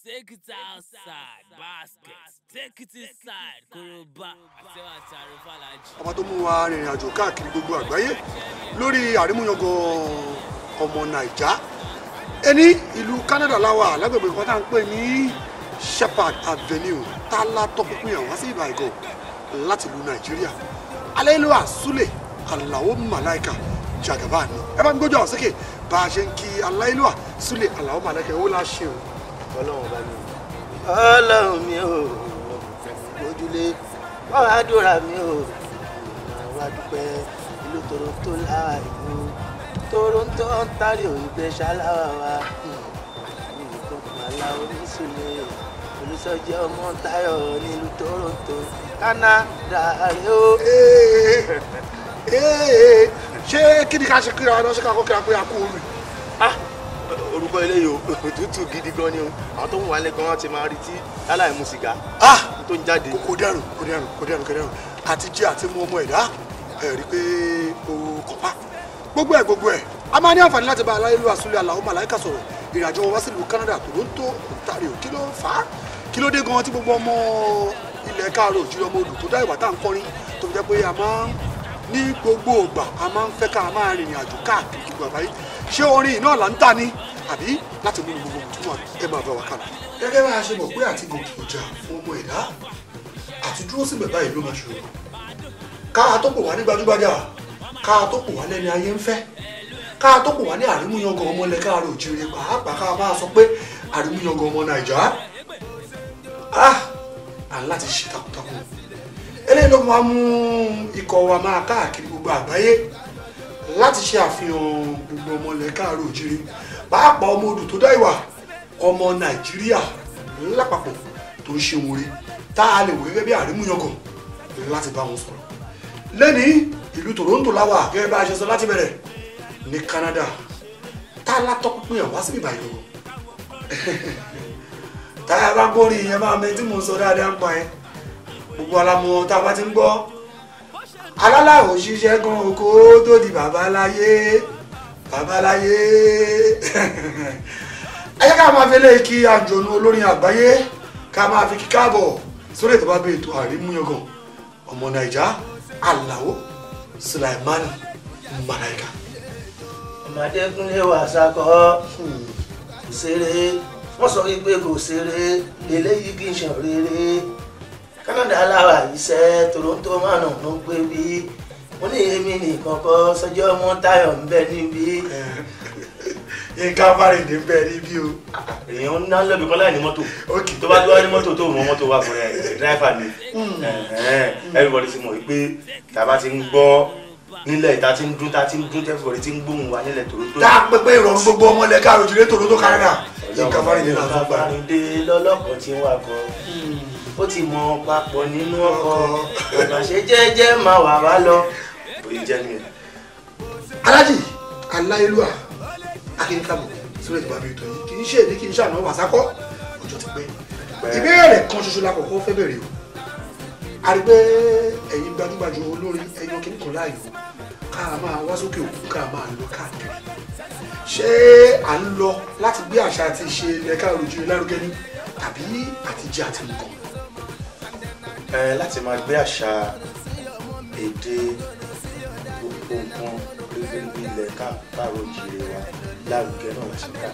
Take it outside, basket. Take it inside, Koroba. Ọba tó mú wa rìnrìn àjò káàkiri gbogbo àgbáyé lórí àrímúyangàn ọmọ Naija. Ẹni ìlú Canada láwà lágbègbè kan tá ń pè ní Shepherd Avenue tálá tọpinpin àwọn sí ìbàgọ́ láti ìlú Nàìjíríà. Aláìlúwà Súlè Àlàó Màláìkà Jagaban ni. Ẹ bá ń gbójú àwọn sókè bá a ṣe ń kí Aláìlúwà Súlè Àlàó Màláìkà ó láṣẹ o. Ọlọ́run bá mi Ọlọ́run mi ò ojúlé wọ́n á dúra mi ò wá dúpẹ́ ìlú Toronto láàyò Toronto Ontario ìgbẹ́ ṣáláwá wa nìkan màlá oníṣùlẹ̀ olùsọjẹ́ ọmọ Táyọ̀ nílùú Toronto Canada rẹ o. Ṣé kí ni ká ṣe kíra ọ̀nà ṣe ká kọ́ kíra pé a kú omi? Orúkọ eléyìí òtútù gidi gan ni o àwọn tó ń wà lẹ́gàn wọn ti máa rí tí láláì mu sìgá tó ń jáde. kò dẹrùn àti jẹ àti mú ọmọ ẹ̀dá ẹ̀ rí pé o kọ́pá gbogbo ẹ̀ a máa ní àǹfààní láti bá Aláìlúwà Súlè Àlàó Màláìkà sọ̀rọ̀ ìrìnàjò wọn wá sílùú Canada Toronto Ontario kí ló fà á kí ló dé gan tí gbogbo ọmọ ilẹ̀ káàárọ̀ òjìrì ọmọ odò tó dá ìwà tá à ń kọrin tó fi jẹ́ pé a máa ń ní gbogbo ìgbà a máa ń fẹ́ ká máa rìnrìn àjò káàkiri gbogbo àgbáyé ṣé orin náà là ń tà ní àbí láti mú gbogbo túmọ̀ ẹ máa bá wa kálọ. gẹ́gẹ́ bá a ṣe mọ̀ pé àti gòkè ọjà fún ọmọ ẹ̀dá àti dúró síbẹ̀ báyìí ló máa ṣòro káà tó pò wá ní gbajúgbajà káà tó pò wá lẹ́ni ayé ń fẹ́ káà tó pò wá ní àrímúyangàn ọmọ ilẹ̀ káàárọ̀ òjìrì pàápàá káà máa sọ pé àrímúyangàn ọmọ Nàìjà à ń láti ṣe takuntakun eléyìí ló máa mú ikọ̀ wa máa káàkiri gbogbo àgbáyé láti ṣe àfihàn gbogbo ọmọ ilẹ̀ káàárọ̀ òjìrì pàápàá ọmọ odò tó dá ìwà ọmọ Nàìjíríà lápapọ̀ tó ń ṣe wọn rí tá a lè wò gẹ́gẹ́ bí àrímúyangàn láti bá wọn sọ̀rọ̀ lẹ́ni ìlú Toronto láwà gẹ́gẹ́ bá a ṣe sọ láti bẹ̀rẹ̀ ní Canada tá a látọ́ pípín ẹ̀ wá sí ìbàyẹ̀ o tá a bá gbórí ìyẹn máa mẹ tí mò ń sọ dáadáa ń pa ẹ gbogbo alamọ tá a bá ti ń gbọ́ alálàó ṣiṣẹ́ gan oko tó di babaláyé ẹ jẹ́ ká máa fi lé kí àjọ̀nù olórin àgbáyé ká máa fi kí káàbọ̀ sórí ètò bá bẹ ètò àrímúyangàn ọmọ Nàìjà Àlàó Sulaimani Màláìkà. Ọmọdékúnlé wàsákọ kò ṣeré wọ́n sọ wípé kò ṣeré eléyìí kì í ṣàn rere Canada aláwà iṣẹ́ Toronto márùn ló gbé bí mo ní èmi nìkan kọ́ sọjọ́ ọmọ Táyọ̀ ń bẹ níbí. nǹkan afárèdè ń bẹ níbí o. èèyàn ń ná lọ́bì kan láì ní mọ́tò tó bá tó wá ní mọ́tò tó mọ mọ́tò wá fún ẹ dráìfà ni everybody ti mọ̀ wípé tàbá ti ń gbọ́ nílẹ̀ ìta ti ń dún everybody ti ń gbóhùn wa nílẹ̀ Toronto. tá a pé pé ìrọ̀rùn gbogbo ọmọ ilẹ̀ káàárọ̀ òjìrì Toronto Canada nǹkan afárèdè náà tó gbà. Fáríndé lọ́lọ́pọ̀ tí ń wà kọ́ ó ti mọ papọ̀ nínú ọkọ̀ àgbàṣe jẹ́jẹ́ máa wà wá lọ. òye jẹ́ mi. Aláàjì Aláìlúwà akínkàbọ̀ sórí ètò àbí ètò yìí kì í ṣe èdè kì í ṣàná wàsákọ́ ọjọ́ ti pẹ́ ìbéèrè kan ṣoṣo la kọ́kọ́ fẹ́ bẹ̀rẹ̀ o a rí pé ẹ̀yin gbajúgbajú olórin ẹ̀yàn kìíní kan láàyò ká máa wá sókè òkun ká máa lọ káàkiri ṣé à ń lọ láti gbé àṣà àti ìṣe ilẹ̀ káàárọ̀ òjìrì lárugẹ ní tàbí àtijọ́ àti nǹkan. láti máa gbé àṣà èdè gbogbo nǹkan lórí ilẹ̀ káàárọ̀ òjìrì wa lárugẹ náà la ṣe ká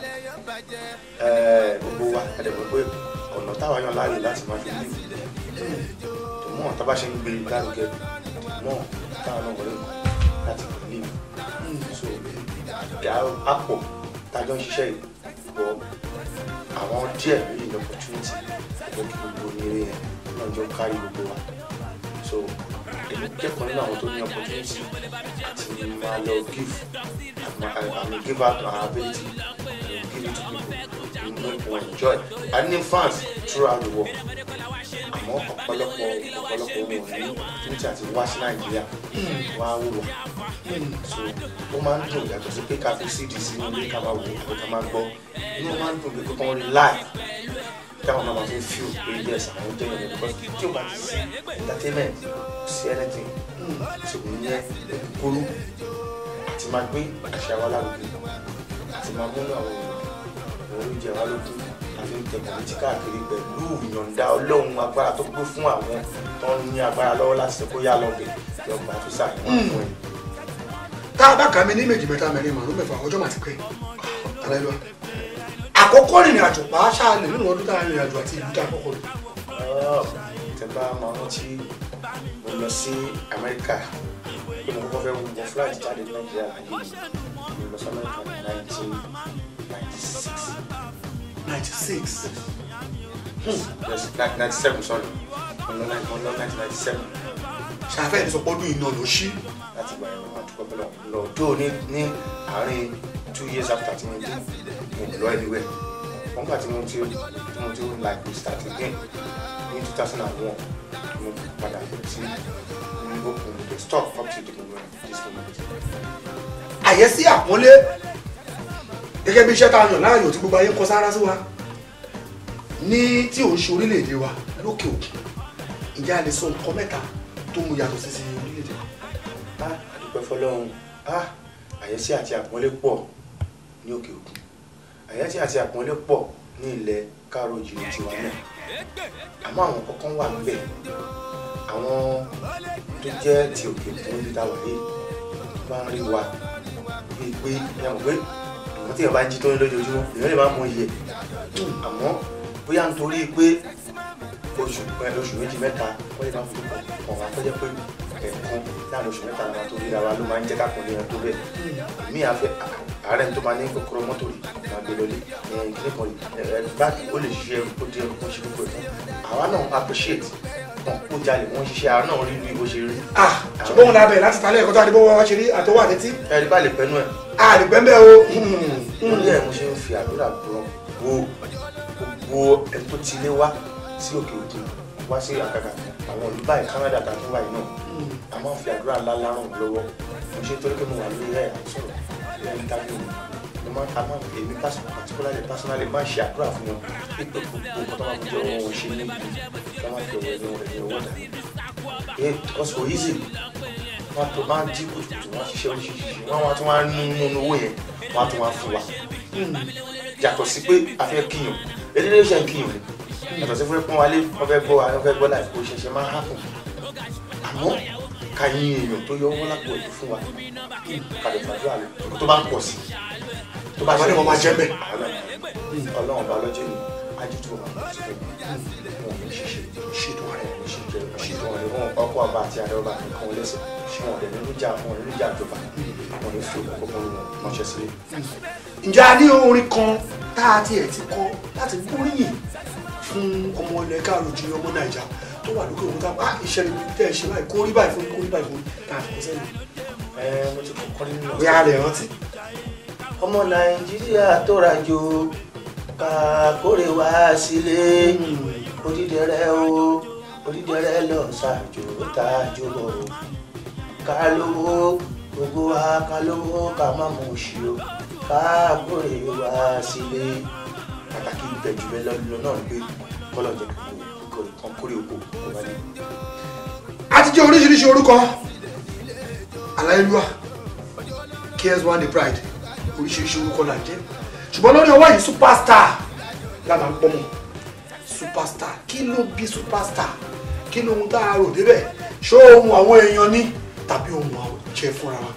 gbogbo wa àdẹ̀mọ̀ pé ọ̀nà táwa yàn láàyè láti máa fi lè mọ̀ tá bá ṣe ń gbé lárugẹ mọ̀ táwa náà wọlé láti lè so àpò tájọ́ ń ṣiṣẹ́ ìbọ̀ àwọn díẹ̀ lórí ní opportunity ẹgbẹ́ kí gbogbo oníire yẹn náà jọ kárí gbogbo wa so èmi kẹ́kọ̀ọ́ nínú àwọn tó ní opportunity àti máa lọ give out our ability and give it to people who enjoy and in fans throughout the world àmọ́ ọ̀pọ̀lọpọ̀ wọn ní opportunity àti wá sí Nàìjíríà wá wò wá so ó máa ń dùn yàtọ̀ sí pé ká fi cd sínú ilé ká máa wò àbí ká máa gbọ́ inú máa ń dùn pé kókó rí live táwọn náà máa fi feel pé yes àwọn jẹ́ ìrìn because tí o bá ti sí entertainment sí anything so kò ní yẹ kúrú àti máa gbé àṣà wa lárugẹ àti máa múnú àwọn oúnjẹ wa lójú àfi ń tẹ̀kọ̀ létí káàkiri pẹ̀lú ìyọ̀ǹda Ọlọ́run agbára tó gbé fún àwọn tó ń ní agbára lọ́wọ́ láti ṣe kó yá lọ́bẹ̀ lọ́gbà tó ṣàyẹ̀wò fún ẹ̀. tá a bá kà mí ní méjì mẹ́ta mẹ́rin márùn mẹ́fà ọjọ́ màá ti pẹ́ Aláìlúwà àkọ́kọ́ rìnrìn àjò pa á ṣáà lè nínú ọdún tá a rìnrìn àjò àti ìlú tá a kọ́kọ́ lọ. tẹ bá máa rántí mo lọ sí Amẹ́ríkà pé mo kọ́kọ́ fẹ́ wọ flight jáde ní Nàìjíríà ayé mi lọ sí Amẹ́ríkà ní 1996. 97 sorry mo lọ 1997. ṣàfẹ́ ní sọpọ́dún iná ló ṣí. láti gba ẹ̀rọ máa dúpẹ́ pẹ̀lú lọ́dọ̀ ní àárín 2 years after tí mo dé mo lọ anywhere wọ́n gbà tí mo ti like we start again ní 2001 mo padà sí ní open the stop up to the moment this moment. àyẹ́sí àpọ́nlé gẹ́gẹ́ bí iṣẹ́ tá a yàn láàyò tí gbogbo ayé kọ sára sí wa ní tí ò ń ṣe orílẹ̀-èdè wa lókè òkun ìjà lè sọ nǹkan mẹ́ta tó mú yàtọ̀ sí orílẹ̀-èdè wa. àdúpẹ́ fọlọ́run àyẹ́sí àti àpọ́nlé pọ̀ ní òkè òkun àyẹ́sí àti àpọ́nlé pọ̀ ní ilẹ̀ káàró òjìrì tiwa náà àmọ́ àwọn kọ̀ọ̀kan wà níbẹ̀ àwọn tó jẹ́ ti òkè òkun níbi táwa yìí bá ń rí wa bíi pé yàgò pé àwọn tí èèyàn bá ń jí tó ní lójoojúmọ́ èèyàn lè má mọ iye àmọ́ bóyá nítorí pé oṣù méjì mẹ́ta wọ́n lè má fi kàn wá tó jẹ́ pé ẹ̀ẹ̀kan láàrin oṣù mẹ́ta àwọn tó ríra wa ló máa ń jẹ́ kápọ̀ ní ẹran tó bẹ́ẹ̀ mí àfẹ́ ààrẹ tó máa ní kòkòrò mọ́tò rí máa gbé lọlé ìdílé kan rí báàgì ó lè ṣiṣẹ́ ó di ẹrù kan ṣe gbogbo ẹ̀ àwa náà appreciate wọn kó jalè wọn ṣiṣẹ́ àwa náà rí bí bó ṣe rí. ṣùgbọ́n wọn lábẹ́ láti talẹ̀ ẹ̀kọ́ tó àdìbò wọn ṣe rí àtọwọ́ àtẹ́tí. ẹ̀rí bá lè pẹ́nu ẹ̀. àdìgbẹ́ mbẹ́ o. mo ní ẹ̀ mo ṣe ń fi àdúrà gbogbo ẹ̀ tó ti lé wá sí òkè òkun wá sí àkàkà àwọn olùbáyìí Canada tàbí báyìí náà a máa ń fi àdúrà ńlá lárùn lọ́wọ́ mo ṣe torí pé mo wà lórí ẹ̀ sọ̀rọ̀ lórí tábìlì mo máa ń èmi personally máa ń ṣe àdúrà fún wọn pípé gbogbo nǹkan tó máa ń jẹ wọn ṣe ní ìlú kí wọ́n máa fi ọwọ́ ẹni ọwọ́ dà because for easy wọ́n tó máa ń jí kùtùkùtù wọ́n ṣiṣẹ́ oríṣiríṣi wọ́n wá tún wá nínú owó yẹn wọ́n á tún wá fún wa yàtọ̀ sí pé a fẹ́ kíyàn eléyìí ṣe ń kíyàn ni yàtọ̀ sí fún pọ́n wálé wọ́n fẹ́ gbọ́ láì kó ṣẹ̀ṣẹ̀ máa hápùn àmọ́ ká yín èèyàn tó yọ wọ́n lápò ètò fún wa kàdé fàdúrà rẹ̀ tó bá ń pọ̀ sí tó bá ṣe máa jẹ́ bẹ́ẹ̀. Ọlọ́run ọba lọ́jọ́ ni ajútùú wọn kò sí fún wọn ní ṣíṣe ṣètò rẹ̀ ṣètò rẹ̀ wọn ọkọ̀ ọba àti ààrẹ ọba nìkan wọn lẹ́sẹ̀ wọn ọ̀dẹ̀ nínú ìjà ìjọba wọn ní fi òkú wọn ránṣẹ́ sílé. ǹjẹ́ a ní orin kan tá a tiẹ̀ ti kọ láti gbóríyìn fún ọmọ ilẹ̀ káàró òjìrì ọmọ Nàìjà tó wà lókè òkúta iṣẹ́ rẹ̀ tẹ́ ẹ ṣe báyìí kó rí báyìí fún kó rí báyìí fún káàkiri kó sẹ́yìn. mo ti kọ́kọ́ nínú ọ̀sẹ̀. bóyá rẹ̀ rántí. ọmọ Nàìjíríà tó rajo ká kórè wá sílé odídẹrẹ lọ ṣàjò tájò bọ̀ ká lówó gbogbo wa ká lówó ká má mú òṣì o ká kórè wá sílé pàtàkì ìbẹ̀jù bẹ́ẹ̀ lọ́dún náà ni pé kọ́lọ̀ jẹ́ kan kórè oko kò bá dé. a ti jẹ́ oríṣiríṣi orúkọ Aláìlúwà KS1 The Pride oríṣiríṣi orúkọ là ń jẹ́ ṣùgbọ́n lórí ọwọ́ yìí superstar la máa ń pọ́ mọ́ superstar kí ló bí superstar kí ló ń tá a rò débẹ̀ ṣé ohun àwọn èèyàn ní tàbí ohun àwọn jẹ́ fúnra wa.